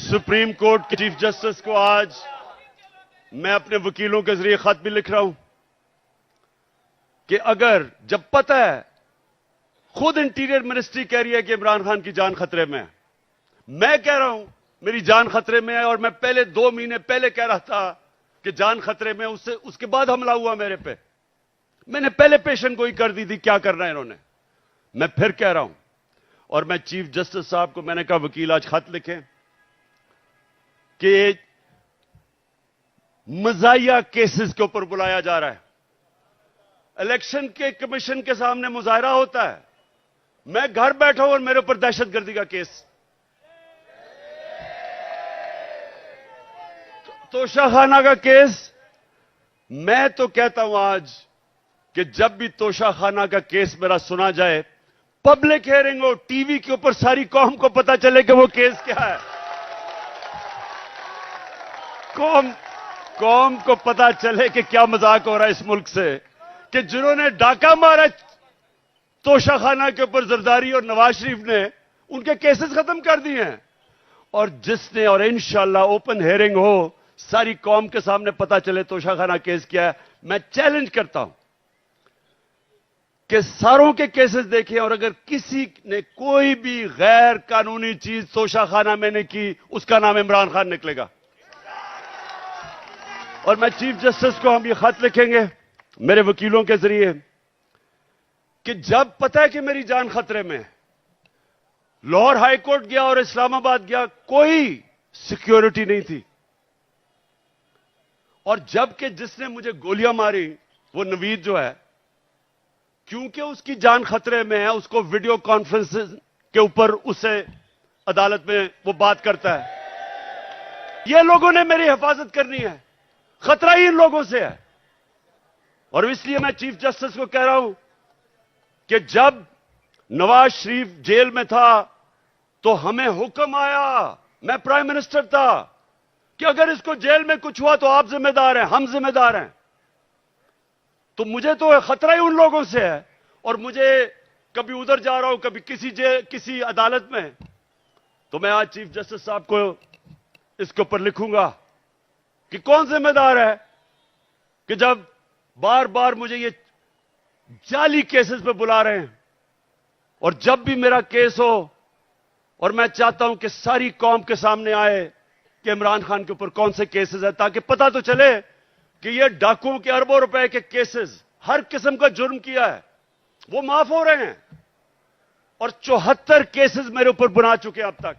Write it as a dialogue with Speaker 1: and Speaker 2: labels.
Speaker 1: Supreme court के chief justice को आज मैं अपने वकीलों के जरिए खत भी लिख रहा हूं कि अगर जब पता है, खुद इंटीरियर मिनिस्ट्री कह रही है कि इमरान खान की जान खतरे में है, मैं कह रहा हूं मेरी जान खतरे में है, और मैं पहले 2 महीने पहले कह रहा था कि जान खतरे में, उसके बाद हमला हुआ मेरे पे। मैंने पहले पेशन गोई कर दी थी, क्या करना है इन्होंने। मैं फिर कह रहा हूं, और मैं चीफ जस्टिस साहब को मैंने कहा वकील आज खत लिखें कि मजाहिया केसेस के ऊपर बुलाया जा रहा है। इलेक्शन के कमीशन के सामने मुजाहरा होता है, मैं घर बैठा हूं और मेरे ऊपर दहशतगर्दी का केस। तोशाखाना का केस, मैं तो कहता हूं आज कि जब भी तोशाखाना का केस मेरा सुना जाए, पब्लिक हियरिंग हो, टीवी के ऊपर सारी कौम को पता चले कि वो केस क्या है। कौम को पता चले कि क्या मजाक हो रहा है इस मुल्क से, कि जिन्होंने डाका मारा तोशाखाना के ऊपर जरदारी और नवाज शरीफ ने, उनके केसेस खत्म कर दिए हैं। और जिसने, और इंशाल्लाह ओपन हियरिंग हो, सारी कौम के सामने पता चले तोशाखाना केस क्या है। मैं चैलेंज करता हूं कि सारों के केसेस देखें, और अगर किसी ने कोई भी गैर कानूनी चीज तोशाखाना में ने की, उसका नाम इमरान खान निकलेगा। और मैं चीफ जस्टिस को हम ये खत लिखेंगे मेरे वकीलों के जरिए कि जब पता है कि मेरी जान खतरे में है, लाहौर हाई कोर्ट गया और इस्लामाबाद गया, कोई सिक्योरिटी नहीं थी, और जबकि जिसने मुझे गोलियां मारी वो नवीद जो है, क्योंकि उसकी जान खतरे में है, उसको वीडियो कॉन्फ्रेंस के ऊपर उसे अदालत में वो बात करता है। ये लोगों ने मेरी हिफाजत करनी है, खतरा ही इन लोगों से है। और इसलिए मैं चीफ जस्टिस को कह रहा हूं कि जब नवाज शरीफ जेल में था तो हमें हुक्म आया, मैं प्राइम मिनिस्टर था, कि अगर इसको जेल में कुछ हुआ तो आप जिम्मेदार हैं, हम जिम्मेदार हैं। तो मुझे तो खतरा ही उन लोगों से है, और मुझे कभी उधर जा रहा हूं, कभी किसी अदालत में। तो मैं आज चीफ जस्टिस साहब को इसके ऊपर लिखूंगा कि कौन जिम्मेदार है कि जब बार बार मुझे ये जाली केसेस पे बुला रहे हैं, और जब भी मेरा केस हो, और मैं चाहता हूं कि सारी कौम के सामने आए कि इमरान खान के ऊपर कौन से केसेस हैं, ताकि पता तो चले कि ये डाकुओं के अरबों रुपए के केसेस, हर किस्म का जुर्म किया है, वो माफ हो रहे हैं। और 74 केसेस मेरे ऊपर बना चुके हैं अब तक।